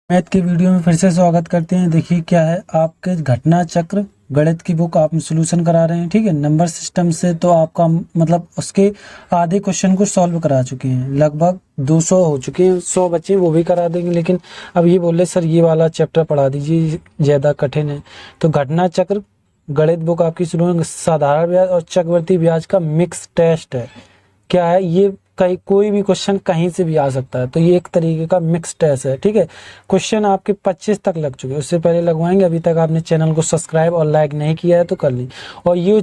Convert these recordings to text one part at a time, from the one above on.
Math के video में फिर से स्वागत करते हैं। देखिए क्या है, आपके घटना चक्र गणित की बुक आप सोल्यूशन करा रहे हैं। ठीक है, नंबर सिस्टम से तो आपका मतलब उसके आधे क्वेश्चन को सॉल्व करा चुके हैं, लगभग 200 हो चुके हैं, 100 बच्चे वो भी करा देंगे। लेकिन अब ये बोले सर ये वाला चैप्टर पढ़ा दीजिए, ज़्यादा कठिन है। तो घटना चक्र गणित बुक आपकी शुरू साधारण ब्याज और चक्रवृद्धि ब्याज का मिक्स टेस्ट है। क्या है ये, कहीं कोई भी क्वेश्चन कहीं से भी आ सकता है, तो ये एक तरीके का मिक्स टेस्ट है। ठीक है, क्वेश्चन आपके 25 तक लग चुके हैं, उससे पहले लगवाएंगे। अभी तक आपने चैनल को सब्सक्राइब और लाइक नहीं किया है तो कर ली। और ये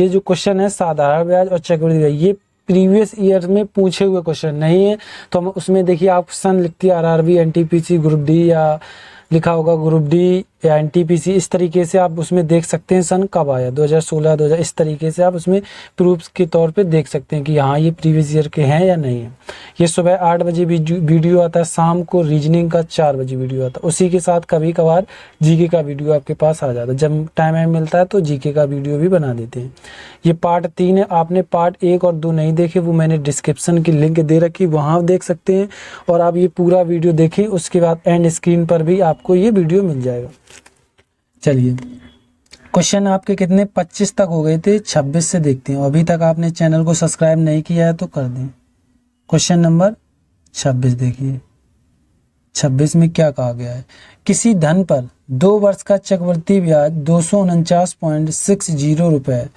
जो क्वेश्चन है साधारण ब्याज और चक्रवृद्धि ब्याज, ये प्रीवियस ईयर में पूछे हुए क्वेश्चन नहीं है। तो हम उसमें देखिए ऑप्शन लिखती है आरआरबी, एनटीपीसी, ग्रुप डी, या लिखा होगा ग्रुप डी या एनटीपीसी। इस तरीके से आप उसमें देख सकते हैं सन कब आया, 2016, 2000, इस तरीके से आप उसमें प्रूफ्स के तौर पे देख सकते हैं कि हाँ ये प्रीवियस ईयर के हैं या नहीं है। ये सुबह 8 बजे वीडियो आता है, शाम को रीजनिंग का 4 बजे वीडियो आता है। उसी के साथ कभी कभार जीके का वीडियो आपके पास आ जाता है। जब टाइम मिलता है तो जीके का वीडियो भी बना देते हैं। ये पार्ट 3 है। आपने पार्ट 1 और 2 नहीं देखे, वो मैंने डिस्क्रिप्शन की लिंक दे रखी, वहाँ देख सकते हैं। और आप ये पूरा वीडियो देखें, उसके बाद एंड स्क्रीन पर भी आपको ये वीडियो मिल जाएगा। चलिए, क्वेश्चन आपके कितने 25 तक हो गए थे, 26 से देखते हैं। अभी तक आपने चैनल को सब्सक्राइब नहीं किया है तो कर दें। क्वेश्चन नंबर 26 देखिए, 26 में क्या कहा गया है। किसी धन पर 2 वर्ष का चक्रवृद्धि ब्याज 249.60 रुपये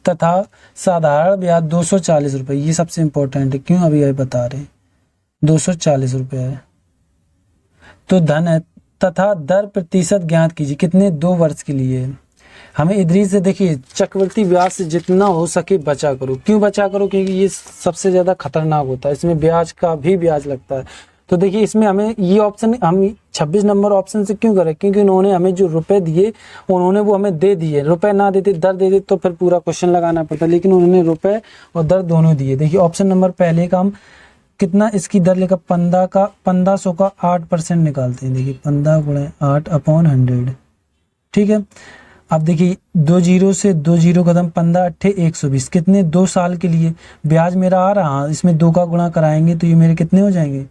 तथा साधारण ब्याज 240 रुपये, ये सबसे इंपॉर्टेंट है। क्यों अभी बता रहे हैं, 240 रुपये है तो धन है, तथा दर प्रतिशत ज्ञात कीजिए। कितने, 2 वर्ष के लिए। हमें इधर से देखिए, चक्रवृद्धि ब्याज से जितना हो सके बचा करो। क्यों बचा करो, क्योंकि ये सबसे ज़्यादा खतरनाक होता है, इसमें ब्याज का भी ब्याज लगता है। तो देखिए इसमें हमें ये ऑप्शन हम 26 नंबर ऑप्शन से क्यों करें, क्योंकि उन्होंने हमें जो रुपए दिए उन्होंने वो हमें दे दिए। रुपए ना देते, दर दे देते तो फिर पूरा क्वेश्चन लगाना पड़ता, लेकिन उन्होंने रुपए और दर दोनों दिए। देखिए ऑप्शन नंबर पहले का हम कितना इसकी दर लेकर 1500 का 8% निकालते हैं। देखिए 15 गुणे 8/100। ठीक है, अब देखिए 2 जीरो से 2 जीरो खत्म, 15 अट्ठे 120, कितने, 2 साल के लिए। ब्याज मेरा आ रहा, इसमें 2 का गुणा कराएंगे तो ये मेरे कितने हो जाएंगे,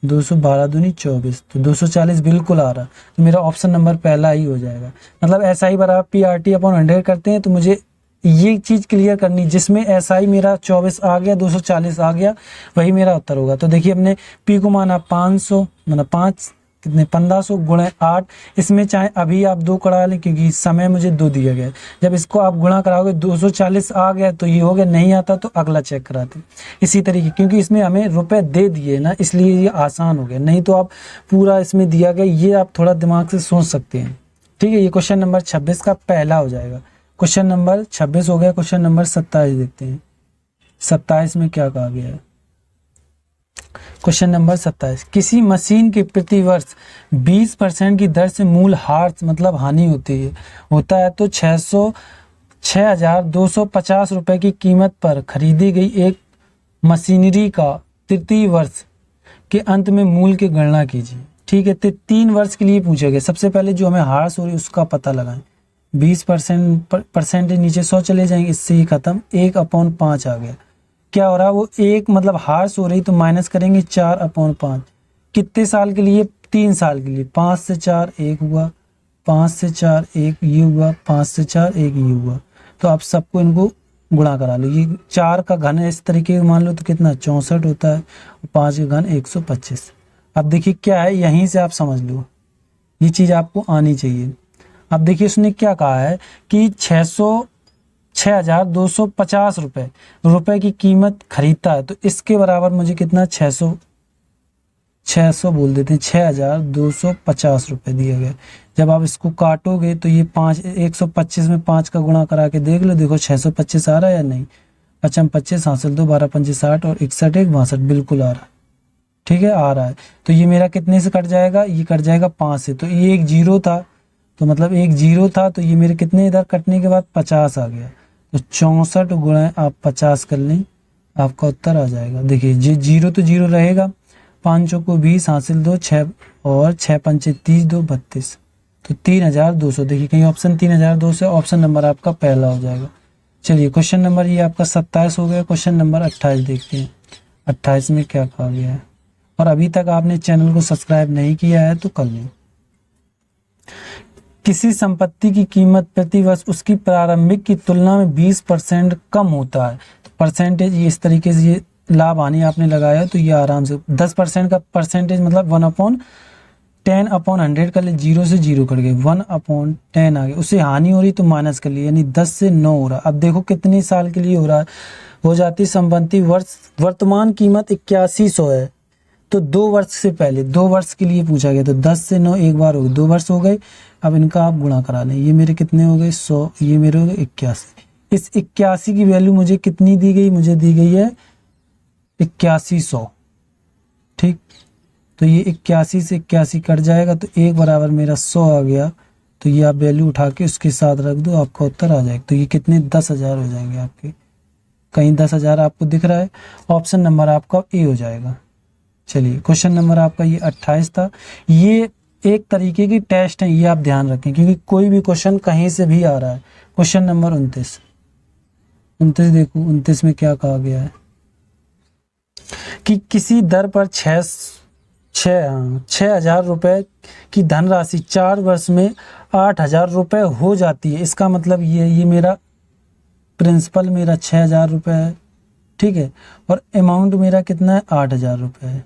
212 दूनी 24, तो 240 बिल्कुल आ रहा। तो मेरा ऑप्शन नंबर पहला ही हो जाएगा। मतलब SI बराबर PRT/100 करते हैं तो मुझे ये चीज क्लियर करनी, जिसमें SI मेरा 24 आ गया, 240 आ गया, वही मेरा उत्तर होगा। तो देखिए हमने P को माना 500, मतलब 5 कितने 1500 गुणे 8। इसमें चाहे अभी आप 2 करा लें, क्योंकि समय मुझे 2 दिया गया है। जब इसको आप गुणा कराओगे 240 आ गया तो ये हो गया, नहीं आता तो अगला चेक कराते। इसी तरीके, क्योंकि इसमें हमें रुपए दे दिए ना, इसलिए ये आसान हो गया। नहीं तो आप पूरा इसमें दिया गया, ये आप थोड़ा दिमाग से सोच सकते हैं। ठीक है, ये क्वेश्चन नंबर 26 का पहला हो जाएगा। क्वेश्चन नंबर 26 हो गया। क्वेश्चन नंबर 27 देखते हैं। 27 में क्या कहा गया है। क्वेश्चन नंबर 27, किसी मशीन के प्रति वर्ष 20% की दर से मूल हार्स मतलब हानि होता है तो 6,250 रुपए की कीमत पर खरीदी गई एक मशीनरी का तृतीय वर्ष के अंत में मूल की गणना कीजिए। ठीक है, तो 3 वर्ष के लिए पूछा गया। सबसे पहले जो हमें हार्स हो रही है उसका पता लगाएं। 20% नीचे 100 चले जाएंगे, इससे ही खत्म। 1/5 आ गया। क्या हो रहा है, वो एक मतलब हार्स हो रही तो माइनस करेंगे 4/5। कितने साल के लिए, 3 साल के लिए। 5 से 4 1 हुआ, 5 से 4 1 ये हुआ, 5 से 4 1 ये हुआ। तो आप सबको इनको गुणा करा लो। ये 4 का घन इस तरीके मान लो तो कितना 64 होता है, 5 का घन 125। अब देखिए क्या है, यहीं से आप समझ लो, ये चीज आपको आनी चाहिए। अब देखिए उसने क्या कहा है कि 6,250 रुपए की कीमत खरीदता है, तो इसके बराबर मुझे कितना 600 बोल देते हैं, 6,250 रुपए दिया गया। जब आप इसको काटोगे तो ये 125 में 5 का गुणा करा के देख लो, देखो 625 आ रहा है या नहीं। 55 25 हासिल 2 12 5 60 और 61 1 62 बिल्कुल आ रहा है। ठीक है, आ रहा है। तो ये मेरा कितने से कट जाएगा, ये कट जाएगा 5 से। तो ये एक जीरो था, तो मतलब एक जीरो था, तो ये मेरे कितने इधर कटने के बाद 50 आ गया। तो 64 गुणे आप 50 कर लें, आपका उत्तर आ जाएगा। देखिए जी, जीरो तो जीरो रहेगा, 5 को 20 हासिल 2 6 और 6 पंचे 30 2 32, तो 3,200। देखिए कहीं ऑप्शन 3,200, ऑप्शन नंबर आपका पहला हो जाएगा। चलिए क्वेश्चन नंबर ये आपका 27 हो गया। क्वेश्चन नंबर 28 देखते हैं। 28 में क्या कहा गया है। और अभी तक आपने चैनल को सब्सक्राइब नहीं किया है तो कर लें। किसी संपत्ति की कीमत प्रति वर्ष उसकी प्रारंभिक की तुलना में 20% कम होता है। परसेंटेज ये इस तरीके से ये लाभ हानि आपने लगाया तो ये आराम से 10% का परसेंटेज मतलब 1/10/100 कर ले, 0 से 0 कट गए, 1/10 आ गया। उससे हानि हो रही तो माइनस कर ली, यानी 10 से 9 हो रहा। अब देखो कितने साल के लिए हो रहा है, हो जाती संपत्ति वर्तमान कीमत 8100 है तो 2 वर्ष से पहले 2 वर्ष के लिए पूछा गया, तो 10 से 9 एक बार हो गए, 2 वर्ष हो गए। अब इनका आप गुणा करा लें, ये मेरे कितने हो गए 100, ये मेरे हो गए 81। इस 81 की वैल्यू मुझे कितनी दी गई, मुझे दी गई है 8100। ठीक, तो ये 81 से 81 कट जाएगा तो 1 बराबर मेरा 100 आ गया। तो ये आप वैल्यू उठा के उसके साथ रख दो, आपका उत्तर आ जाएगा। तो ये कितने 10,000 हो जाएंगे आपके, कहीं 10,000 आपको दिख रहा है, ऑप्शन नंबर आपका ए हो जाएगा। चलिए क्वेश्चन नंबर आपका ये 28 था। ये एक तरीके की टेस्ट है, ये आप ध्यान रखें क्योंकि कोई भी क्वेश्चन कहीं से भी आ रहा है। क्वेश्चन नंबर 29 देखो 29 में क्या कहा गया है कि किसी दर पर 6,000 रुपए की धनराशि 4 वर्ष में 8,000 रुपए हो जाती है। इसका मतलब ये मेरा प्रिंसिपल मेरा 6,000 रुपए है, ठीक है, और अमाउंट मेरा कितना है 8,000 रुपए है।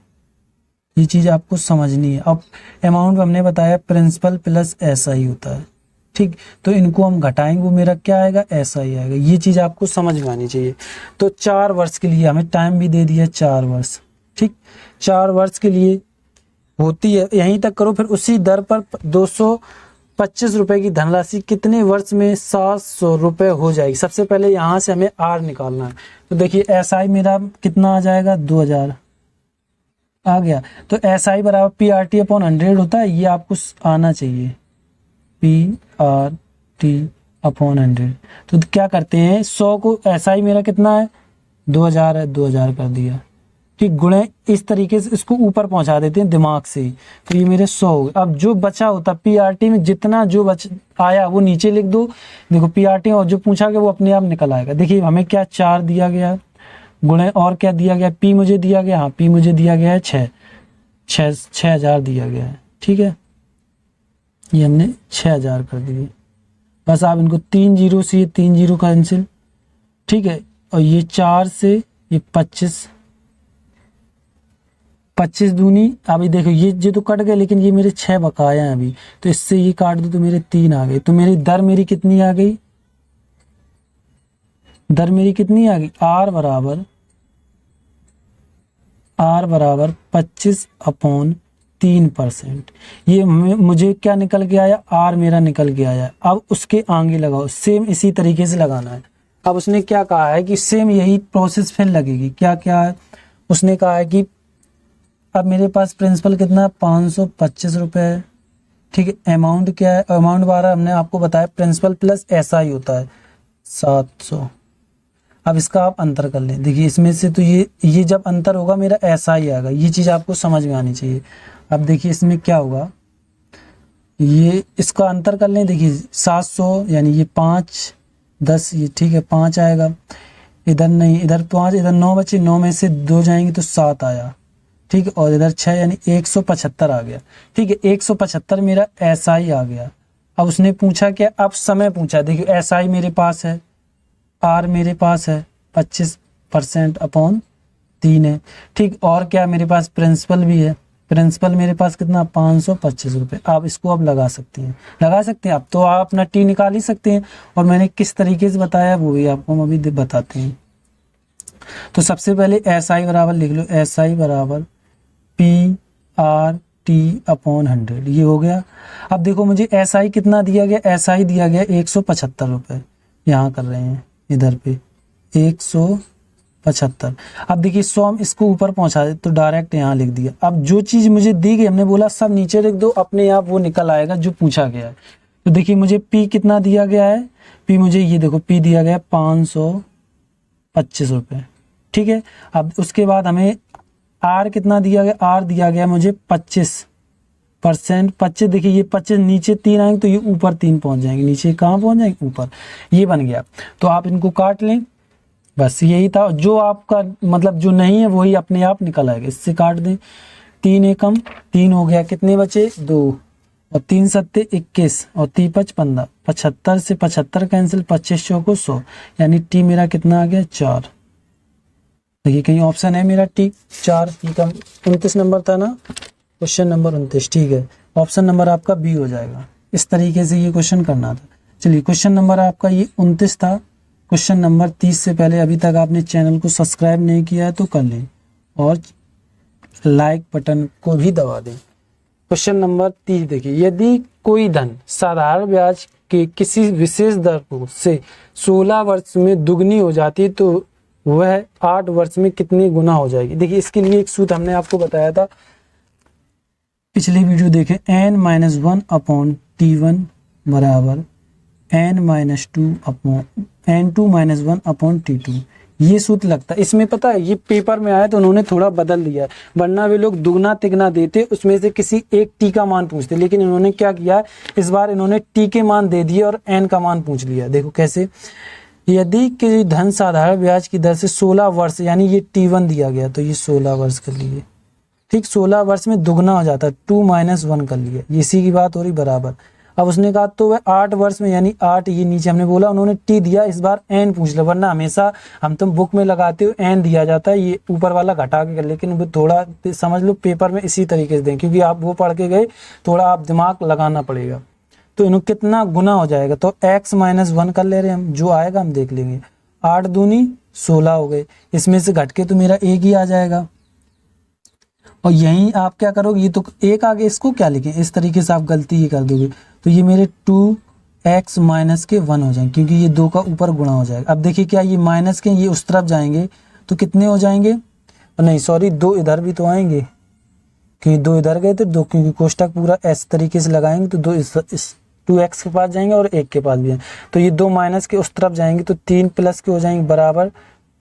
ये चीज़ आपको समझनी है। अब अमाउंट हमने बताया प्रिंसिपल प्लस SI होता है, ठीक, तो इनको हम घटाएंगे, वो मेरा क्या आएगा SI आएगा। ये चीज़ आपको समझ में आनी चाहिए। तो 4 वर्ष के लिए हमें टाइम भी दे दिया 4 वर्ष, ठीक, 4 वर्ष के लिए होती है, यहीं तक करो। फिर उसी दर पर 225 रुपए की धनराशि कितने वर्ष में 700 रुपए हो जाएगी। सबसे पहले यहाँ से हमें R निकालना है। तो देखिए SI मेरा कितना आ जाएगा 2000 आ गया। तो SI बराबर PRT/100 होता है, ये आपको आना चाहिए PRT/100। तो क्या करते हैं 100 को, SI मेरा कितना है 2000 है, 2000 कर दिया, ठीक, गुणे इस तरीके से इसको ऊपर पहुंचा देते हैं दिमाग से। तो ये मेरे 100 हो गए। अब जो बचा होता PRT में जितना जो आया वो नीचे लिख दो। देखो PRT और जो पूछा गया वो अपने आप निकल आएगा। देखिए हमें क्या 4 दिया गया गुणे और क्या दिया गया, P मुझे दिया गया, हाँ P मुझे दिया गया है 6,000 दिया गया है, ठीक है, ये हमने 6,000 कर दिए। बस आप इनको 3 0 से ये 3 0 कैंसिल, ठीक है, और ये 4 से ये 25 दूनी। अभी देखो ये तो कट गए लेकिन ये मेरे 6 बकाया हैं अभी, तो इससे ये काट दो तो मेरे 3 आ गए। तो मेरी दर मेरी कितनी आ गई, दर मेरी कितनी आ गई R बराबर 25/3%। ये मुझे क्या निकल के आया, R मेरा निकल के आया। अब उसके आगे लगाओ, सेम इसी तरीके से लगाना है। अब उसने क्या कहा है कि सेम यही प्रोसेस फिर लगेगी। क्या क्या है, उसने कहा है कि अब मेरे पास प्रिंसिपल कितना है 525 रुपये है, ठीक है, अमाउंट क्या है, अमाउंट बारह हमने आपको बताया प्रिंसिपल प्लस SI होता है 700। अब इसका आप अंतर कर लें, देखिए इसमें से तो ये जब अंतर होगा मेरा SI आएगा, ये चीज़ आपको समझ में आनी चाहिए। अब देखिए इसमें क्या होगा, ये इसका अंतर कर लें, देखिए 700 यानी ये 5 10 ये ठीक है 5 आएगा, इधर नहीं, इधर 5, इधर 9 बचे, 9 में से 2 जाएंगे तो 7 आया, ठीक है, और इधर 6 यानी 175 आ गया, ठीक है, 175 मेरा SI आ गया। अब उसने पूछा क्या, अब समय पूछा, देखिए SI मेरे पास है, R मेरे पास है 25%/3 है, ठीक, और क्या मेरे पास प्रिंसिपल भी है, प्रिंसिपल मेरे पास कितना 525 रुपये। आप इसको आप लगा सकते हैं अब तो आप अपना T निकाल ही सकते हैं, और मैंने किस तरीके से बताया वो भी आपको हम अभी बताते हैं। तो सबसे पहले SI बराबर लिख लो, SI बराबर PRT/100, ये हो गया। अब देखो मुझे SI कितना दिया गया, SI दिया गया 175 रुपये, यहाँ कर रहे हैं इधर पे 175। अब देखिए 100 हम इसको ऊपर पहुंचा दे तो डायरेक्ट यहाँ लिख दिया। अब जो चीज़ मुझे दी गई, हमने बोला सब नीचे लिख दो, अपने आप वो निकल आएगा जो पूछा गया है। तो देखिए मुझे P कितना दिया गया है, P मुझे ये देखो P दिया गया 525 रुपये, ठीक है। अब उसके बाद हमें R कितना दिया गया, R दिया गया मुझे 25%। 25 देखिए ये 25 नीचे 3 आएंगे तो ये ऊपर 3 पहुंच जाएंगे, नीचे कहाँ पहुंच जाएंगे ऊपर, ये बन गया। तो आप इनको काट लें, बस यही था। जो आपका मतलब जो नहीं है वही अपने आप निकल आएगा, इससे काट दें। 3 एकम 3 हो गया, कितने बचे 2, और 3 सत्ते 21 और 3 5 15, 75 से 75 कैंसिल, 25 चौको 100, यानी टी मेरा कितना आ गया 4। देखिए कहीं ऑप्शन है मेरा टी 4, ये कम 29 नंबर था ना, क्वेश्चन नंबर 29, ठीक है, ऑप्शन नंबर आपका बी हो जाएगा। इस तरीके से ये क्वेश्चन करना था। चलिए क्वेश्चन नंबर आपका ये 29 था। क्वेश्चन नंबर 30 से पहले अभी तक आपने चैनल को सब्सक्राइब नहीं किया है तो कर लें और लाइक बटन को भी दबा दें। क्वेश्चन नंबर 30 देखिए, यदि कोई धन साधारण ब्याज के किसी विशेष दर को से 16 वर्ष में दुगनी हो जाती है तो वह 8 वर्ष में कितनी गुना हो जाएगी। देखिए इसके लिए एक सूत्र हमने आपको बताया था, पिछली वीडियो देखें, n-1 अपॉन T1 बराबर n-2 अपॉन T2। ये सूत्र लगता है। इसमें पता है ये पेपर में आया तो उन्होंने थोड़ा बदल दिया है, वरना वे लोग दुगना तिगना देते, उसमें से किसी एक टी का मान पूछते, लेकिन इन्होंने क्या किया, इस बार इन्होंने टी के मान दे दिए और एन का मान पूछ लिया। देखो कैसे, यदि किसी धन साधारण ब्याज की दर से 16 वर्ष, यानी ये T1 दिया गया तो ये 16 वर्ष कर लिए, ठीक, 16 वर्ष में दुगना हो जाता है, 2-1 कर लिया, इसी की बात हो रही बराबर। अब उसने कहा तो वह 8 वर्ष में, यानी 8, ये नीचे हमने बोला, उन्होंने टी दिया, इस बार एन पूछ लिया, वरना हमेशा हम तुम बुक में लगाते हो एन दिया जाता है, ये ऊपर वाला घटा के कर, लेकिन वो थोड़ा समझ लो पेपर में इसी तरीके से दें, क्योंकि आप वो पढ़ के गए, थोड़ा आप दिमाग लगाना पड़ेगा। तो इन्हों कितना गुना हो जाएगा, तो x-1 कर ले रहे हम, जो आएगा हम देख लेंगे। 8 दूनी 16 हो गए, इसमें से घट के तो मेरा एक ही आ जाएगा। और यहीं आप क्या करोगे, ये तो एक आगे, इसको क्या लिखें, इस तरीके से आप गलती ही कर दोगे, तो ये मेरे 2x-1 हो जाएंगे, क्योंकि ये 2 का ऊपर गुणा हो जाएगा। अब देखिए क्या ये माइनस के ये उस तरफ जाएंगे तो कितने हो जाएंगे, नहीं सॉरी 2 इधर भी तो आएंगे, क्योंकि 2 इधर गए थे, 2 क्योंकि कोष्टक पूरा इस तरीके से लगाएंगे तो 2 इस 2x के पास जाएंगे और 1 के पास भी जाएंगे, तो ये 2 माइनस के उस तरफ जाएंगे तो 3 प्लस के हो जाएंगे बराबर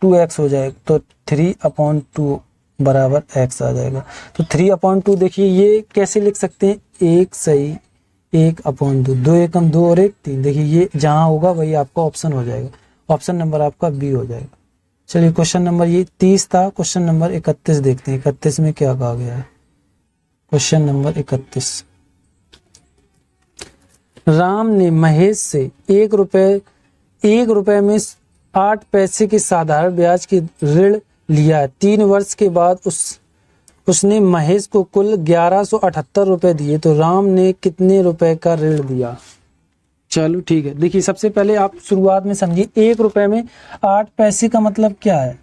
2x हो जाएगा, तो 3/2 बराबर x आ जाएगा। तो 3/2 देखिए ये कैसे लिख सकते हैं, 1 सही 1/2, 2 एकम 2 और 1 3, देखिए ये जहां होगा वही आपका ऑप्शन हो जाएगा, ऑप्शन नंबर आपका बी हो जाएगा। चलिए क्वेश्चन नंबर ये 30 था, क्वेश्चन नंबर 31 देखते हैं, 31 में क्या कहा गया है। क्वेश्चन नंबर 31, राम ने महेश से 1 रुपए में 8 पैसे के साधारण ब्याज की ऋण लिया। 3 वर्ष के बाद उसने महेश को कुल 1178 रुपए दिए, तो राम ने कितने रुपए का ऋण दिया। चलो ठीक है, देखिए सबसे पहले आप शुरुआत में समझिए, 1 रुपए में 8 पैसे का मतलब क्या है,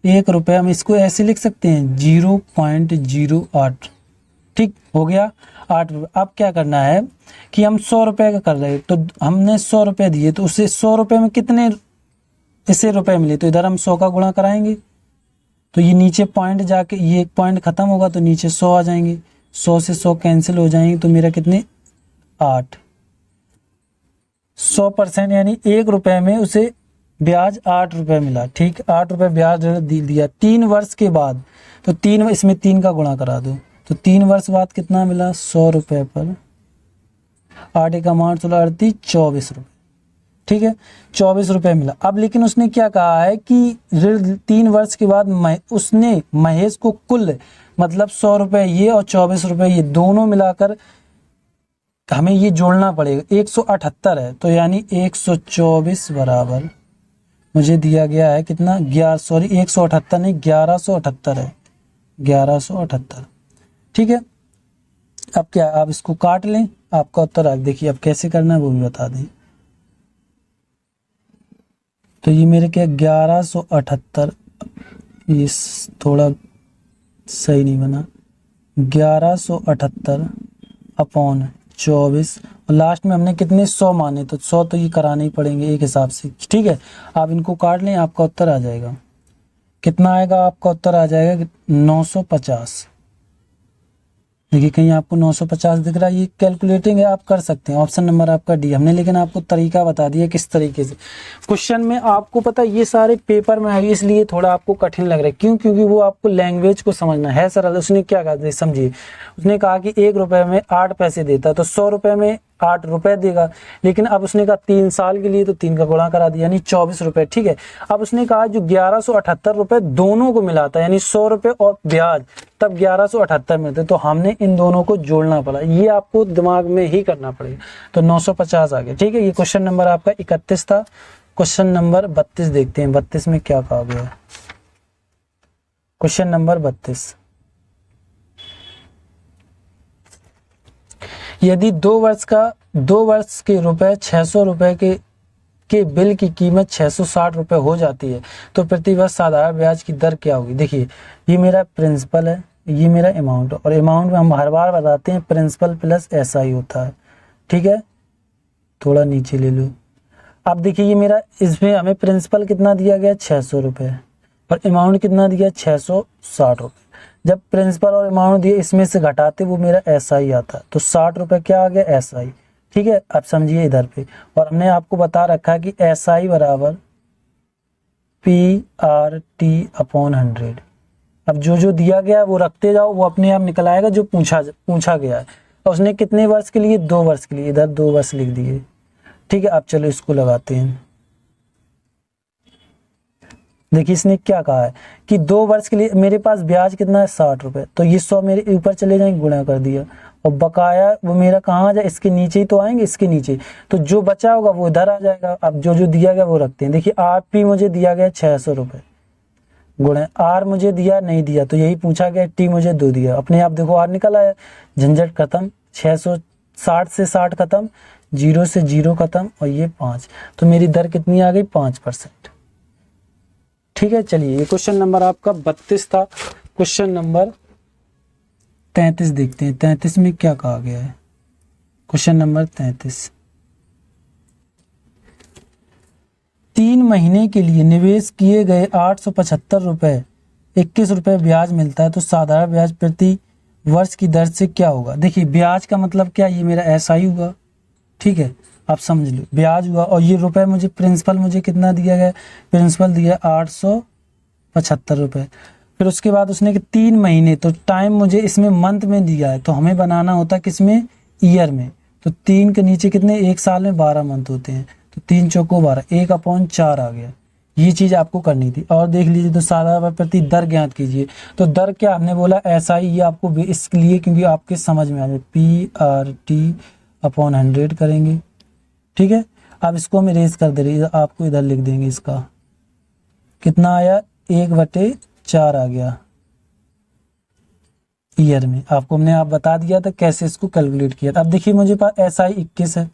1 रुपए हम इसको ऐसे लिख सकते हैं 0.08, ठीक हो गया 8 रुपये। अब क्या करना है कि हम 100 रुपए का कर रहे हैं, तो हमने 100 रुपए दिए, तो उससे 100 रुपए में कितने इसे रुपए मिले, तो इधर हम 100 का गुणा कराएंगे, तो ये नीचे पॉइंट जाके ये एक पॉइंट खत्म होगा तो नीचे 100 आ जाएंगे, 100 से 100 कैंसिल हो जाएंगे, तो मेरा कितने 8, 100% यानी 1 रुपए में उसे ब्याज 8 रुपए मिला, ठीक, 8 रुपए ब्याज दिया 3 वर्ष के बाद, तो 3 इसमें 3 का गुणा करा दो, तो 3 वर्ष बाद कितना मिला 100 रुपए पर 8 का मान 16 24 रुपए, ठीक है 24 रुपए मिला। अब लेकिन उसने क्या कहा है कि ऋण 3 वर्ष के बाद उसने महेश को कुल मतलब 100 रुपए ये और 24 रुपए ये दोनों मिलाकर हमें ये जोड़ना पड़ेगा, 178 है, तो यानी 124 बराबर मुझे दिया गया है कितना 178 नहीं 1178 है, 1178, ठीक है। अब क्या आप इसको काट लें, आपका उत्तर आ देखिए, अब कैसे करना है वो भी बता दें। तो ये मेरे क्या 1178, ये थोड़ा सही नहीं बना, 1178 अपॉन 24 और लास्ट में हमने कितने 100 माने, तो 100 तो ये कराने ही पड़ेंगे एक हिसाब से, ठीक है। आप इनको काट लें, आपका उत्तर आ जाएगा, कितना आएगा, आपका उत्तर आ जाएगा 950। देखिए कहीं आपको 950 दिख रहा है, ये कैलकुलेटिंग है, आप कर सकते हैं, ऑप्शन नंबर आपका डी। हमने लेकिन आपको तरीका बता दिया किस तरीके से क्वेश्चन में, आपको पता है ये सारे पेपर में है, इसलिए थोड़ा आपको कठिन लग रहा है, क्यों, क्योंकि वो आपको लैंग्वेज को समझना है सरल। उसने क्या कहा समझिए, उसने कहा कि 1 रुपए में 8 पैसे देता, तो 100 रुपए में 8 रुपए देगा। लेकिन अब उसने कहा 3 साल के लिए, तो 3 का गुणा करा दिया यानी 24 रुपए, ठीक है। अब उसने कहा जो 1178 रुपए दोनों को मिलाता है यानी 100 रुपए और ब्याज, तब 1178 मिलते, तो हमने इन दोनों को जोड़ना पड़ा। ये आपको दिमाग में ही करना पड़ेगा। तो 950 आ गया, ठीक है। ये क्वेश्चन नंबर आपका 31 था। क्वेश्चन नंबर 32 देखते हैं, 32 में क्या कहा गया है। क्वेश्चन नंबर 32, यदि 2 वर्ष के रुपए 600 रुपए के बिल की कीमत 660 रुपए हो जाती है, तो प्रति वर्ष साधारण ब्याज की दर क्या होगी। देखिए ये मेरा प्रिंसिपल है, ये मेरा अमाउंट, और अमाउंट में हम हर बार बताते हैं प्रिंसिपल प्लस SI होता है, ठीक है। थोड़ा नीचे ले लो। अब देखिए ये मेरा, इसमें हमें प्रिंसिपल कितना दिया गया 600 रुपए और अमाउंट कितना दिया 660 रुपए। जब प्रिंसिपल और अमाउंट दिए इसमें से घटाते वो मेरा SI आता, तो 60 रुपए क्या आ गया SI, ठीक है। अब समझिए इधर पे, और हमने आपको बता रखा है कि SI बराबर PRT अपॉन 100। अब जो दिया गया है वो रखते जाओ, वो अपने आप निकल आएगा जो पूछा गया है। और उसने कितने वर्ष के लिए, 2 वर्ष के लिए, इधर 2 वर्ष लिख दिए, ठीक है। अब चलो इसको लगाते हैं। देखिए इसने क्या कहा है कि 2 वर्ष के लिए मेरे पास ब्याज कितना है 60 रुपए, तो ये 100 मेरे ऊपर चले जाएंगे, गुणा कर दिया, और बकाया वो मेरा कहाँ आ जाए, इसके नीचे ही तो आएंगे, इसके नीचे, तो जो बचा होगा वो इधर आ जाएगा। अब जो दिया गया वो रखते हैं। देखिए RP मुझे दिया गया 600 रुपए, गुणे R मुझे दिया नहीं दिया, तो यही पूछा गया, T मुझे 2 दिया, अपने आप देखो R निकल आया, झंझट खत्म। 660 से 60 खत्म, 0 से 0 खत्म, और ये 5, तो मेरी दर कितनी आ गई 5%, ठीक है। चलिए ये क्वेश्चन नंबर आपका 32 था। क्वेश्चन नंबर 33 देखते हैं, 33 में क्या कहा गया है। क्वेश्चन नंबर 33, 3 महीने के लिए निवेश किए गए 875 रुपए 21 रुपए ब्याज मिलता है, तो साधारण ब्याज प्रति वर्ष की दर से क्या होगा। देखिए ब्याज का मतलब क्या, ये मेरा SI हुआ, ठीक है। आप समझ लो ब्याज हुआ, और ये रुपए मुझे प्रिंसिपल मुझे कितना दिया गया, प्रिंसिपल दिया 875 रुपए। फिर उसके बाद उसने कि 3 महीने, तो टाइम मुझे इसमें मंथ में दिया है, तो हमें बनाना होता है किसमें, ईयर में। तो 3 के नीचे कितने, 1 साल में 12 मंथ होते हैं, तो 3 चौको 12, 1/4 आ गया। ये चीज आपको करनी थी। और देख लीजिए तो साधारण प्रति दर ज्ञात कीजिए। तो दर क्या हमने बोला SI, ये आपको इसलिए क्योंकि आपके समझ में आ जाए, PRT अपॉन 100 करेंगे, ठीक है। अब इसको हम इरेज कर दे रही है, आपको इधर लिख देंगे, इसका कितना आया 1/4 आ गया ईयर में। आपको हमने आप बता दिया था कैसे इसको कैलकुलेट किया था। अब देखिए मुझे पास SI 21 है,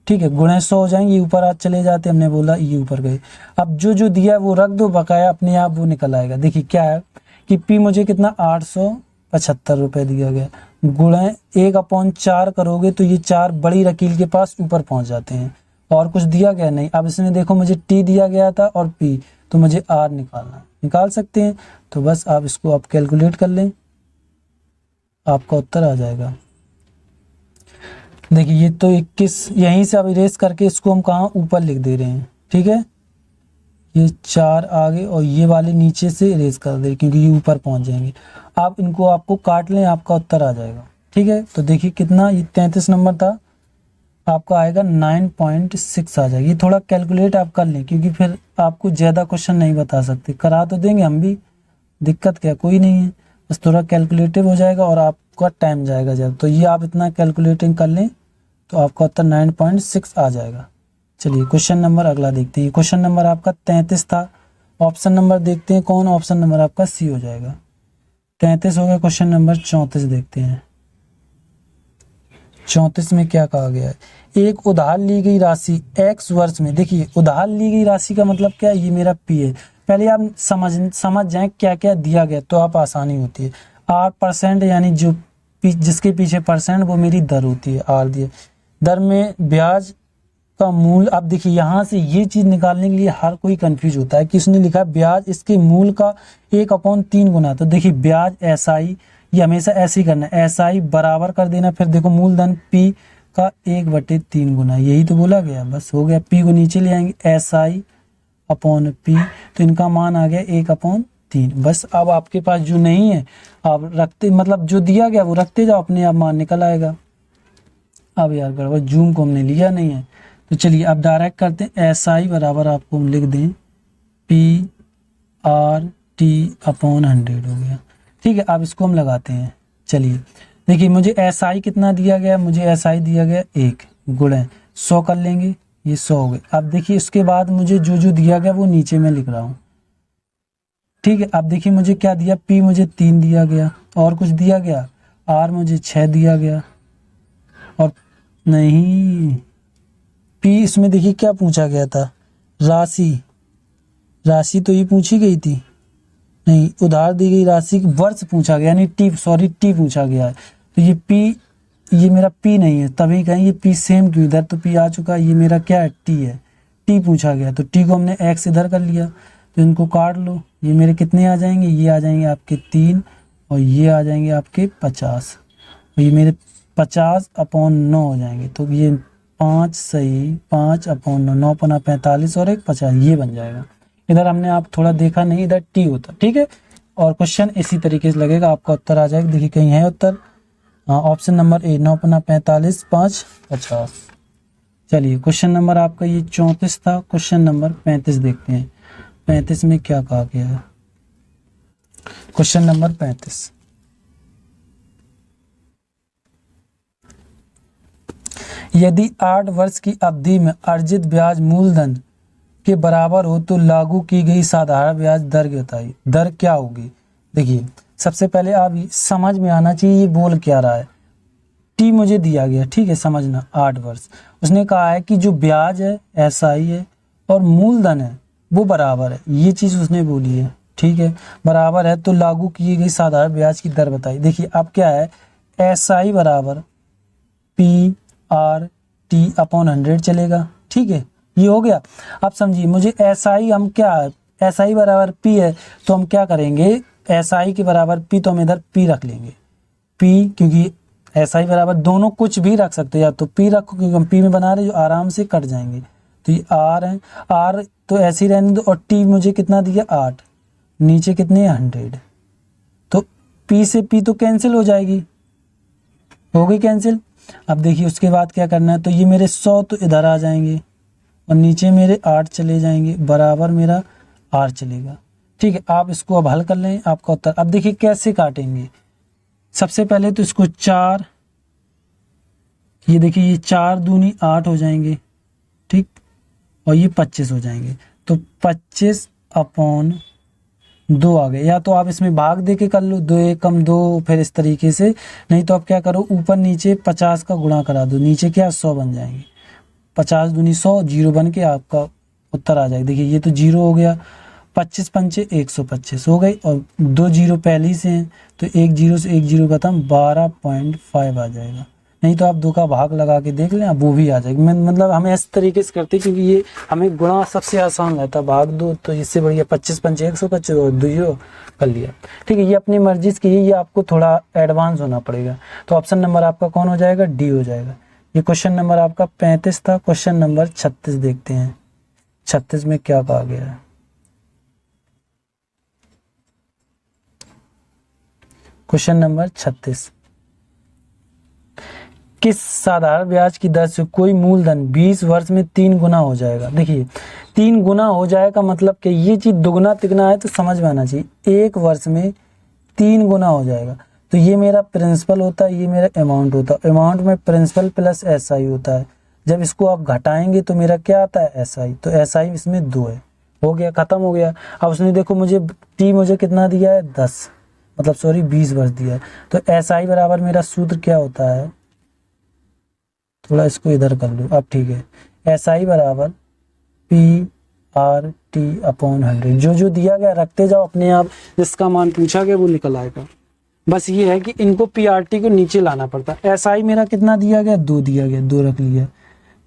ठीक है, गुणे 100 हो जाएंगे, ऊपर आज चले जाते, हमने बोला ये ऊपर गए। अब जो दिया वो रख दो, बकाया अपने आप वो निकल आएगा। देखिए क्या है कि P मुझे कितना 875 रुपए दिया गया, गुणे 1/4 करोगे तो ये 4 बड़ी रकील के पास ऊपर पहुंच जाते हैं, और कुछ दिया गया नहीं। अब इसने देखो मुझे T दिया गया था और P, तो मुझे R निकाल सकते हैं। तो बस आप इसको आप कैलकुलेट कर लें, आपका उत्तर आ जाएगा। देखिए ये तो 21, यहीं से अब इरेज करके इसको हम कहाँ ऊपर लिख दे रहे हैं, ठीक है। ये 4 आगे और ये वाले नीचे से इरेज कर दे क्योंकि ये ऊपर पहुंच जाएंगे। आप इनको आपको काट लें, आपका उत्तर आ जाएगा, ठीक है। तो देखिए कितना, ये 33 नंबर था, आपका आएगा 9.6 आ जाएगी। थोड़ा कैलकुलेट आप कर लें क्योंकि फिर आपको ज़्यादा क्वेश्चन नहीं बता सकते, करा तो देंगे हम भी, दिक्कत क्या कोई नहीं है, बस थोड़ा कैलकुलेटिव हो जाएगा और आपका टाइम जाएगा ज़्यादा। तो ये आप इतना कैलकुलेटिंग कर लें तो आपका उत्तर 9.6 आ जाएगा। चलिए क्वेश्चन नंबर अगला देखते हैं। क्वेश्चन नंबर आपका 33 था। ऑप्शन नंबर देखते हैं कौन, ऑप्शन नंबर आपका C हो जाएगा। 33 हो गया। क्वेश्चन नंबर 34 देखते हैं। 34 में क्या कहा गया है, एक उधार ली गई राशि X वर्ष में। देखिए उधार ली गई राशि का मतलब क्या है, ये मेरा P है। पहले आप समझ जाएं क्या क्या दिया गया तो आप आसानी होती है। 8% यानी जो जिसके पीछे परसेंट वो मेरी दर होती है, R दिए। दर में ब्याज का मूल। अब देखिए यहाँ से ये चीज निकालने के लिए हर कोई कंफ्यूज होता है कि उसने लिखा ब्याज इसके मूल का 1/3 गुना। तो देखिए ब्याज SI, ये हमेशा ऐसे ही करना है, SI बराबर कर देना, फिर देखो मूलधन P का 1/3 गुना, यही तो बोला गया, बस हो गया। P को नीचे ले आएंगे, SI अपॉन P, तो इनका मान आ गया 1/3। बस अब आपके पास जो नहीं है आप रखते, मतलब जो दिया गया वो रखते जाओ, अपने आप मान निकल आएगा। अब यार गड़बड़, जूम को हमने लिया नहीं है, तो चलिए अब डायरेक्ट करते हैं। SI बराबर आपको हम लिख दें PRT/100 हो गया। ठीक है, अब इसको हम लगाते हैं। चलिए देखिए, मुझे SI कितना दिया गया, मुझे SI दिया गया 1 गुणे 100 कर लेंगे, ये 100 हो गए। अब देखिए इसके बाद मुझे जो जो दिया गया वो नीचे में लिख रहा हूँ। ठीक है, अब देखिए मुझे क्या दिया, P मुझे 3 दिया गया, और कुछ दिया गया, R मुझे 6 दिया गया, और नहीं P इसमें देखिए क्या पूछा गया था, राशि तो ये पूछी गई थी, नहीं उधार दी गई राशि वर्ष पूछा गया, यानी टी पूछा गया है। तो ये P, ये मेरा P नहीं है, तभी कहें ये P सेम क्यों, इधर तो P आ चुका है, ये मेरा क्या है, T है, T पूछा गया, तो T को हमने X इधर कर लिया, तो इनको काट लो, ये मेरे कितने आ जाएंगे, ये आ जाएंगे आपके 3 और ये आ जाएंगे आपके 50, और ये मेरे 50/9 हो जाएंगे। तो ये 5 सही 5/9, 9 पना 45 और 1 50, ये बन जाएगा। इधर हमने आप थोड़ा देखा नहीं, इधर T होता। ठीक है, और क्वेश्चन इसी तरीके से लगेगा, आपका उत्तर आ जाएगा। देखिए कहीं है उत्तर, हाँ ऑप्शन नंबर A, 9 पना 45 5 50। चलिए क्वेश्चन नंबर आपका ये 34 था। क्वेश्चन नंबर 35 देखते हैं, 35 में क्या कहा गया है। क्वेश्चन नंबर 35, यदि 8 वर्ष की अवधि में अर्जित ब्याज मूलधन के बराबर हो तो लागू की गई साधारण ब्याज दर बताइए, दर क्या होगी। देखिए सबसे पहले आप समझ में आना चाहिए ये बोल क्या रहा है। T मुझे दिया गया, ठीक है, समझना 8 वर्ष, उसने कहा है कि जो ब्याज है SI है और मूलधन है वो बराबर है, ये चीज उसने बोली है। ठीक है, बराबर है तो लागू की गई साधारण ब्याज की दर बताइए। देखिए अब क्या है, SI बराबर PRT/100 चलेगा। ठीक है, ये हो गया। अब समझिए मुझे SI, हम क्या, SI बराबर P है, तो हम क्या करेंगे, SI के बराबर P, तो हम इधर P रख लेंगे, P, क्योंकि SI बराबर दोनों कुछ भी रख सकते हो, या तो P रखो क्योंकि हम P में बना रहे, जो आराम से कट जाएंगे। तो ये R है, R तो ऐसे ही रहने दो, और T मुझे कितना दिया 8, नीचे कितने 100, तो P से P तो कैंसिल हो जाएगी, हो गई कैंसिल। अब देखिए उसके बाद क्या करना है, तो ये मेरे 100 तो इधर आ जाएंगे और नीचे मेरे 8 चले जाएंगे, बराबर मेरा R चलेगा। ठीक है, आप इसको अब हल कर लें, आपका उत्तर। अब देखिए कैसे काटेंगे, सबसे पहले तो इसको 4, ये देखिए ये 4 दूनी 8 हो जाएंगे, ठीक, और ये 25 हो जाएंगे, तो 25/2 आ गए। या तो आप इसमें भाग दे के कर लो, 2 1 कम 2, फिर इस तरीके से, नहीं तो आप क्या करो, ऊपर नीचे 50 का गुणा करा दो, नीचे क्या 100 बन जाएंगे, 50 दूनी 100, 0 बन के आपका उत्तर आ जाएगा। देखिए ये तो 0 हो गया, 25 पंचे 125 हो गई, और 2 0 पहले ही से हैं, तो 1 0 से 1 0 खत्म, 12.5 आ जाएगा। नहीं तो आप 2 का भाग लगा के देख लें, वो भी आ जाएगी। मतलब हमें इस तरीके से करते क्योंकि ये हमें गुणा सबसे आसान रहता है, भाग दो तो इससे बढ़िया 25 पंचे 125 और 2 कर लिया। ठीक है, ये अपनी मर्जी की है, ये आपको थोड़ा एडवांस होना पड़ेगा। तो ऑप्शन नंबर आपका कौन हो जाएगा, D हो जाएगा। ये क्वेश्चन नंबर आपका 35 था। क्वेश्चन नंबर 36 देखते हैं, 36 में क्या कहा गया है। क्वेश्चन नंबर 36, किस साधारण ब्याज की दर से कोई मूलधन 20 वर्ष में 3 गुना हो जाएगा। देखिए 3 गुना हो जाएगा मतलब कि ये चीज दुगना तिगना है, तो समझ में आना चाहिए, 1 वर्ष में 3 गुना हो जाएगा। तो ये मेरा प्रिंसिपल होता है, ये मेरा अमाउंट होता है, अमाउंट में प्रिंसिपल प्लस SI होता है। जब इसको आप घटाएंगे तो मेरा क्या आता है, SI, तो SI इसमें 2 है, हो गया, खत्म हो गया। अब उसने देखो मुझे T मुझे कितना दिया है, 10, मतलब सॉरी 20 वर्ष दिया है, तो SI बराबर मेरा सूत्र क्या होता है, थोड़ा इसको इधर कर लो अब, ठीक है, SI बराबर PRT/100, जो जो दिया गया रखते जाओ, अपने आप जिसका मान पूछा गया वो निकल आएगा। बस ये है कि इनको PRT को नीचे लाना पड़ता है। SI मेरा कितना दिया गया, 2 दिया गया, 2 रख लिया,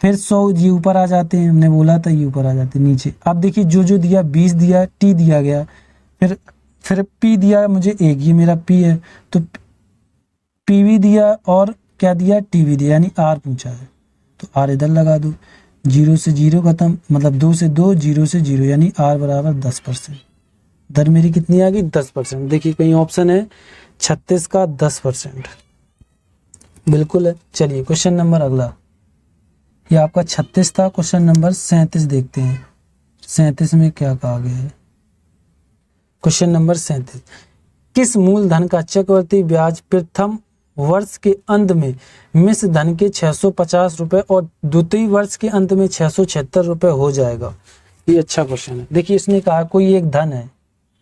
फिर 100 ये ऊपर आ जाते हैं, हमने बोला था ये ऊपर आ जाते हैं नीचे। अब देखिए जो जो दिया 20 दिया, T दिया गया, फिर P दिया मुझे 1, ये मेरा P है, तो PV दिया और क्या दिया, TV दिया, यानी R पूछा है, तो R इधर लगा दो, 0 से 0 खत्म, मतलब 2 से 2, 0 से 0, यानी R बराबर 10%। दर मेरी कितनी आ गई, 10%। देखिए कहीं ऑप्शन है 36 का 10%, बिल्कुल है। चलिए क्वेश्चन नंबर अगला, ये आपका 36 था। क्वेश्चन नंबर 37 देखते हैं। 37 में क्या कहा गया है। क्वेश्चन नंबर 37, किस मूलधन का चक्रवर्ती ब्याज प्रथम वर्ष के अंत में मिश्र धन के 650 रुपए और द्वितीय वर्ष के अंत में 676 रुपए हो जाएगा। ये अच्छा क्वेश्चन है। देखिए इसने कहा कोई एक धन है,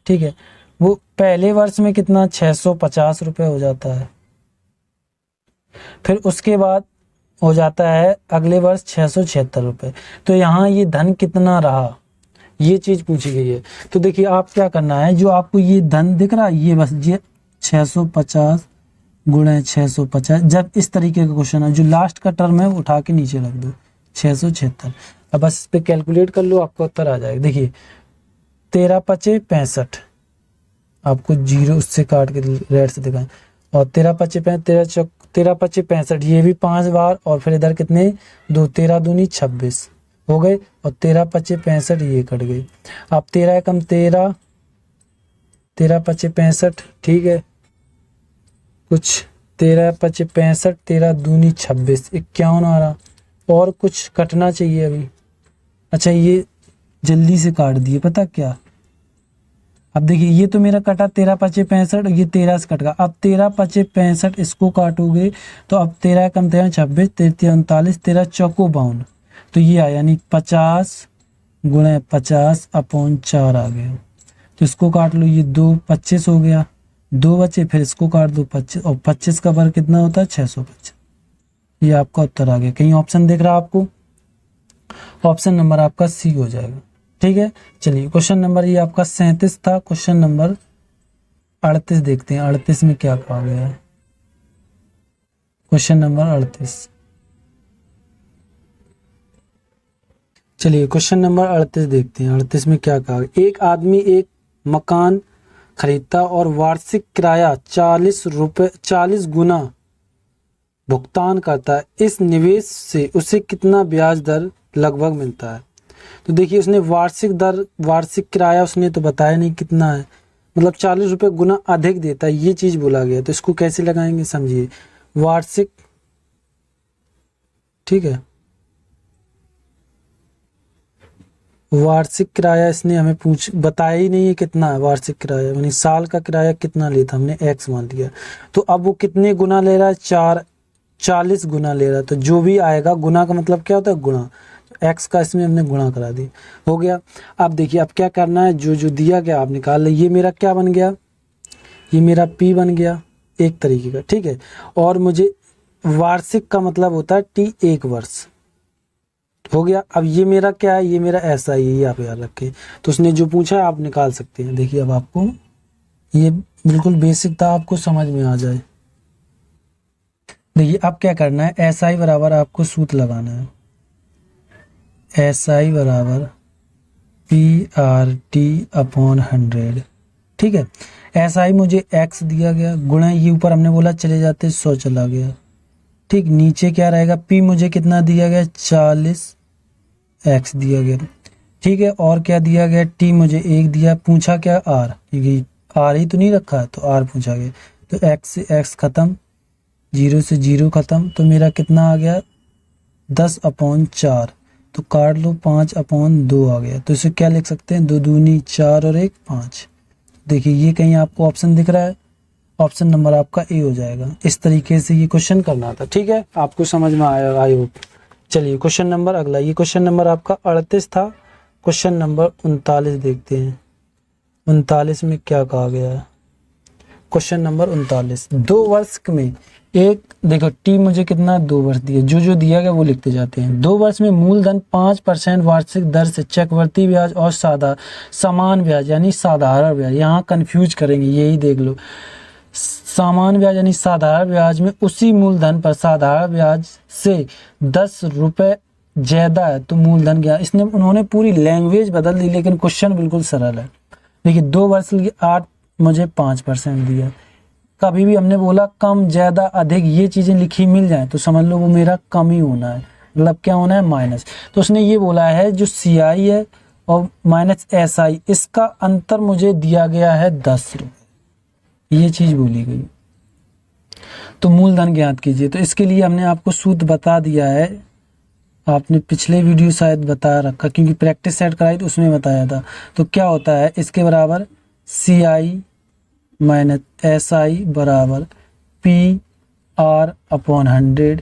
ठीक है, वो पहले वर्ष में कितना 650 रुपए हो जाता है, फिर उसके बाद हो जाता है अगले वर्ष 676 रुपए। तो यहाँ ये धन कितना रहा, ये चीज पूछी गई है। तो देखिए आप क्या करना है, जो आपको ये धन दिख रहा है ये बस ये 650 गुणे 650, जब इस तरीके का क्वेश्चन है जो लास्ट का टर्म है वो उठा के नीचे रख दो 676। अब बस इस पे कैलकुलेट कर लो, आपका उत्तर आ जाएगा। देखिए 13 पचे 65, आपको जीरो उससे काट के रेड से दिखाएं, और 13 पचे 65, ये भी 5 बार, और फिर इधर कितने 2, 13 दूनी 26 हो गए, और 13 पचे 65 ये कट गई। अब 13 कम 13, 13 पचे 65, ठीक है, कुछ 13 पचे 65, 13 दूनी 26, 51 आ रहा, और कुछ कटना चाहिए अभी। अच्छा ये जल्दी से काट दिए, पता क्या, अब देखिए ये तो मेरा कटा 13 पचे 65, ये 13 से कट गया। अब 13 पचे 65 इसको काटोगे तो अब 13 कम 13 26, 13 39, 13 चौको 52, तो ये आया, यानी 50 गुणे 50 अपॉन 4 आ गया। तो इसको काट लो, ये 2 25 हो गया, 2 बचे, फिर इसको काट दो 25, और 25 का वर्ग कितना होता है 625। ये आपका उत्तर आ गया। कहीं ऑप्शन दिख रहा है आपको, ऑप्शन नंबर आपका सी हो जाएगा, ठीक है। चलिए क्वेश्चन नंबर ये आपका 37 था। क्वेश्चन नंबर 38 देखते हैं, 38 में क्या कहा गया है। क्वेश्चन नंबर 38, चलिए क्वेश्चन नंबर 38 देखते हैं। 38 में क्या कहा गया, एक आदमी एक मकान खरीदता और वार्षिक किराया 40 गुना भुगतान करता है, इस निवेश से उसे कितना ब्याज दर लगभग मिलता है। तो देखिए उसने वार्षिक किराया उसने तो बताया नहीं कितना है, मतलब 40 रुपये गुना अधिक देता है, ये चीज बोला गया। तो इसको कैसे लगाएंगे समझिए, वार्षिक, ठीक है, वार्षिक किराया इसने हमें बताया ही नहीं है कितना है वार्षिक किराया, यानी साल का किराया कितना लेता, हमने एक्स मान लिया। तो अब वो कितने गुना ले रहा है, 40 गुना ले रहा है। तो जो भी आएगा, गुना का मतलब क्या होता है गुणा, एक्स का इसमें हमने गुणा करा दी, हो गया। अब देखिए अब क्या करना है, जो जो दिया गया आप निकाल ले। ये मेरा क्या बन गया, ये मेरा पी बन गया एक तरीके का, ठीक है। और मुझे वार्षिक का मतलब होता है टी, 1 वर्ष हो गया। अब ये मेरा क्या है, ये मेरा ऐसा ही है, ये आप याद रखें। तो उसने जो पूछा है आप निकाल सकते हैं। देखिए अब आपको ये बिल्कुल बेसिक था, आपको समझ में आ जाए। देखिए अब क्या करना है, एस आई बराबर आपको सूत्र लगाना है, एस आई बराबर पी आर टी अपॉन 100, ठीक है। एस आई मुझे एक्स दिया गया, गुणा ये ऊपर हमने बोला चले जाते 100 चला गया, ठीक। नीचे क्या रहेगा, पी मुझे कितना दिया गया 40 एक्स दिया गया, ठीक है। और क्या दिया गया, टी मुझे 1 दिया, पूछा क्या आर, क्योंकि आर ही तो नहीं रखा है तो आर पूछा गया। तो एक्स से एक्स खत्म, 0 से 0 खत्म, तो मेरा कितना आ गया 10/4, तो काट लो 5/2 आ गया। तो इसे क्या लिख सकते हैं, 2 दूनी 4 और 1 5। देखिए ये कहीं आपको ऑप्शन दिख रहा है, ऑप्शन नंबर आपका ए हो जाएगा। इस तरीके से ये क्वेश्चन करना था, ठीक है, आपको समझ में आया आई होप। चलिए क्वेश्चन नंबर अगला, ये क्वेश्चन नंबर आपका 38 था। क्वेश्चन नंबर 39 देखते हैं। 39 में क्या कहा गया है, क्वेश्चन नंबर 39, 2 वर्ष में एक, देखो टी मुझे कितना 2 वर्ष दिया, जो जो दिया गया वो लिखते जाते हैं। 2 वर्ष में मूलधन 5% वार्षिक दर से चक्रवर्ती ब्याज और समान ब्याज यानी साधारण ब्याज, यहाँ कंफ्यूज करेंगे, यही देख लो। सामान्य ब्याज यानी साधारण ब्याज में उसी मूलधन पर साधारण ब्याज से 10 रुपए ज्यादा है तो मूलधन क्या, इसने उन्होंने पूरी लैंग्वेज बदल दी, लेकिन क्वेश्चन बिल्कुल सरल है। देखिए 2 वर्ष के लिए 8 मुझे 5% दिया, कभी भी हमने बोला कम ज्यादा अधिक ये चीजें लिखी मिल जाए तो समझ लो वो मेरा कम ही होना है, मतलब क्या होना है माइनस। तो उसने ये बोला है जो सी आई है और माइनस एस आई, इसका अंतर मुझे दिया गया है 10 रुपये, ये चीज बोली गई। तो मूलधन ज्ञात कीजिए। तो इसके लिए हमने आपको सूत्र बता दिया है, आपने पिछले वीडियो शायद बता रखा, क्योंकि प्रैक्टिस सेट कराई तो उसमें बताया था। तो क्या होता है, इसके बराबर CI माइनस SI बराबर PR अपॉन 100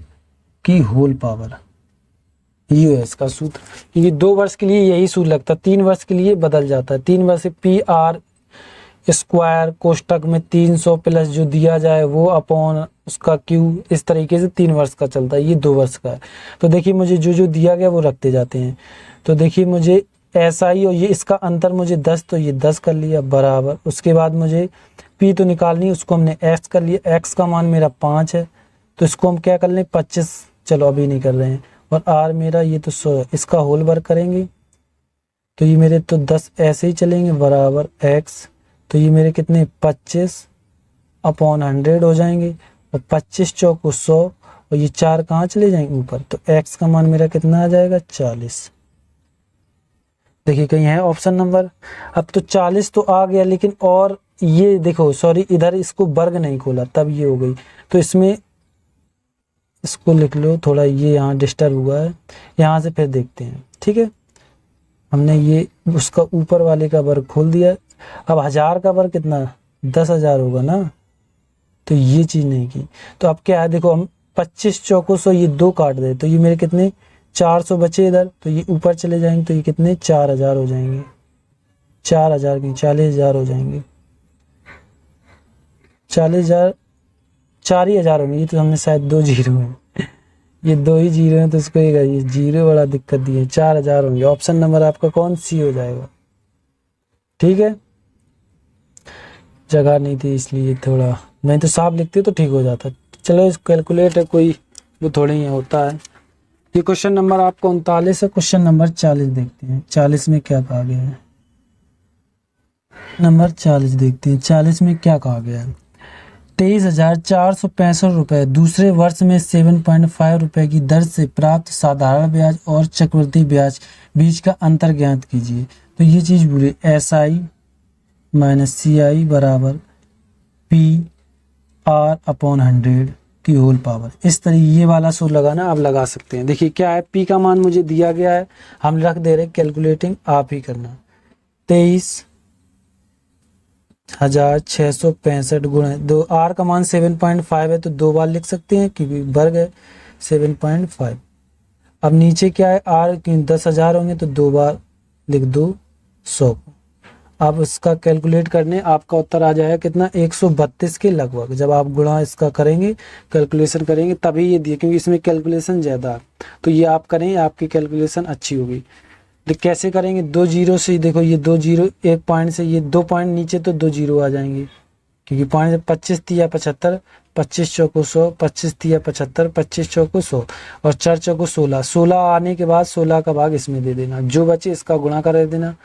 की होल पावर, US का सूत्र। क्योंकि 2 वर्ष के लिए यही सूत्र लगता है, 3 वर्ष के लिए बदल जाता है। 3 वर्ष से PR स्क्वायर कोष्टक में 300 प्लस जो दिया जाए वो अपॉन उसका Q, इस तरीके से 3 वर्ष का चलता है। ये 2 वर्ष का है। तो देखिए मुझे जो जो दिया गया वो रखते जाते हैं। तो देखिए मुझे SI और ये इसका अंतर मुझे 10, तो ये 10 कर लिया बराबर। उसके बाद मुझे P तो निकालनी, उसको हमने X कर लिया। X का मान मेरा 5 है, तो इसको हम क्या कर लें 25, चलो अभी नहीं कर रहे हैं। और R मेरा ये तो 100 है, इसका होल वर्क करेंगे तो ये मेरे तो 10 ऐसे ही चलेंगे बराबर X, तो ये मेरे कितने 25 अपॉन 100 हो जाएंगे। और 25 चौको 100, और ये 4 कहाँ चले जाएंगे ऊपर, तो X का मान मेरा कितना आ जाएगा 40। देखिए कहीं है ऑप्शन नंबर। अब तो 40 तो आ गया, लेकिन और ये देखो सॉरी, इधर इसको वर्ग नहीं खोला तब ये हो गई। तो इसमें इसको लिख लो थोड़ा, ये यहाँ डिस्टर्ब हुआ है, यहाँ से फिर देखते हैं। ठीक है, हमने ये उसका ऊपर वाले का वर्ग खोल दिया। अब 1000 का वर्ग कितना 10,000 होगा ना, तो ये चीज नहीं की। तो अब क्या है, देखो हम 25 चौको 100, ये 2 काट दे तो ये मेरे कितने 400 बचे इधर, तो ये ऊपर चले जाएंगे तो ये कितने 4000 हो जाएंगे। 4000 की 40,000 हो जाएंगे, 40,000 4 ही हजार होंगे। ये तो हमने शायद 2 जीरो हैं, ये 2 ही जीरो हैं, तो इसको ये जीरो बड़ा दिक्कत दी है। 4000 होंगे। ऑप्शन नंबर आपका कौन सी हो जाएगा। ठीक है, जगह नहीं थी इसलिए थोड़ा, मैं तो साफ लिखती तो ठीक हो जाता। चलो इस कैलकुलेट है कोई, वो थोड़ी ही होता है। ये क्वेश्चन नंबर आपका 39 है। क्वेश्चन नंबर 40 देखते हैं, 40 में क्या कहा गया है। नंबर 40 देखते हैं, 40 में क्या कहा गया है। 23,465 रुपये दूसरे वर्ष में 7.5 रुपये की दर से प्राप्त साधारण ब्याज और चक्रवृद्धि ब्याज बीच का अंतर ज्ञात कीजिए। तो ये चीज बोले SI माइनस CI बराबर PR अपॉन 100 की होल पावर। इस तरीके ये वाला सूत्र लगाना आप लगा सकते हैं। देखिए क्या है, P का मान मुझे दिया गया है, हम रख दे रहे, कैलकुलेटिंग आप ही करना। 23,665 गुणे 2, R का मान 7.5 है तो 2 बार लिख सकते हैं क्योंकि वर्ग है 7.5। अब नीचे क्या है, R की 10,000 होंगे तो 2 बार लिख दो 100। अब इसका कैलकुलेट करने आपका उत्तर आ जाएगा कितना 132 के लगभग। जब आप गुणा इसका करेंगे, कैलकुलेशन करेंगे तभी ये दिए, क्योंकि इसमें कैलकुलेशन ज़्यादा, तो ये आप करें, आपकी कैलकुलेशन अच्छी होगी। तो कैसे करेंगे, 2 जीरो से, देखो ये 2 जीरो, एक पॉइंट से ये 2 पॉइंट नीचे तो 2 जीरो आ जाएंगे, क्योंकि पॉइंट से 25 तिया 75, 25 चौको 100, 25 तिया 75, 25 चौको 100 और 4 चौको 16। 16 आने के बाद 16 का भाग इसमें दे देना, जो बचे इसका गुणा कर देना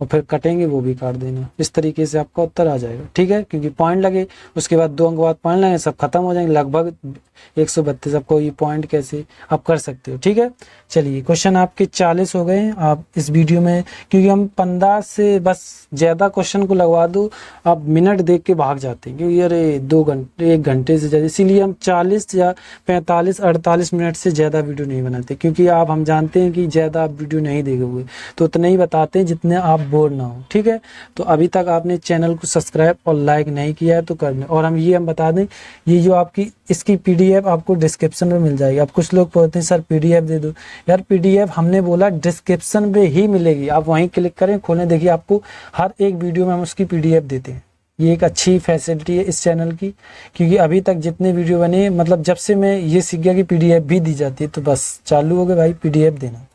और फिर कटेंगे वो भी काट देना। इस तरीके से आपका उत्तर आ जाएगा। ठीक है, क्योंकि पॉइंट लगे उसके बाद 2 अंक बाद पॉइंट लगे, सब खत्म हो जाएंगे। लगभग 132 आपको ये पॉइंट कैसे आप कर सकते हो। ठीक है, चलिए क्वेश्चन आपके 40 हो गए हैं। आप इस वीडियो में, क्योंकि हम 15 से बस ज़्यादा क्वेश्चन को लगवा दो, आप मिनट देख के भाग जाते हैं, क्योंकि अरे 2 घंटे 1 घंटे से ज़्यादा, इसीलिए हम 40 या 45 48 मिनट से ज़्यादा वीडियो नहीं बनाते, क्योंकि हम जानते हैं कि ज़्यादा आप वीडियो नहीं देखोगे, तो उतना ही बताते हैं जितने आप बोर ना हो। ठीक है, तो अभी तक आपने चैनल को सब्सक्राइब और लाइक नहीं किया है तो कर लें। और हम बता दें, ये जो आपकी इसकी PDF आपको डिस्क्रिप्शन में मिल जाएगी। अब कुछ लोग बोलते हैं सर PDF दे दो, यार PDF हमने बोला डिस्क्रिप्शन में ही मिलेगी, आप वहीं क्लिक करें, खोलें, देखिए आपको हर एक वीडियो में हम उसकी PDF देते हैं। ये एक अच्छी फैसिलिटी है इस चैनल की, क्योंकि अभी तक जितने वीडियो बने, मतलब जब से मैं ये सीख गया कि PDF भी दी जाती है, तो बस चालू हो गया भाई PDF देना।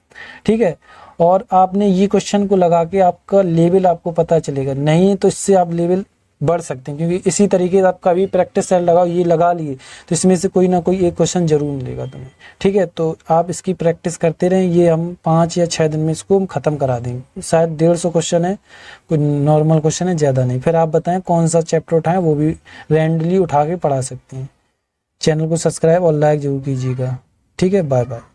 ठीक है, और आपने ये क्वेश्चन को लगा के आपका लेवल आपको पता चलेगा, नहीं तो इससे आप लेवल बढ़ सकते हैं, क्योंकि इसी तरीके से आप कभी प्रैक्टिस सेट लगाओ, ये लगा लिए तो इसमें से कोई ना कोई एक क्वेश्चन जरूर मिलेगा तुम्हें। ठीक है, तो आप इसकी प्रैक्टिस करते रहें। ये हम 5 या 6 दिन में इसको हम ख़त्म करा देंगे। शायद 150 क्वेश्चन है, कोई नॉर्मल क्वेश्चन है, ज़्यादा नहीं। फिर आप बताएं कौन सा चैप्टर उठाएं, वो भी रैंडमली उठा के पढ़ा सकते हैं। चैनल को सब्सक्राइब और लाइक जरूर कीजिएगा। ठीक है, बाय बाय।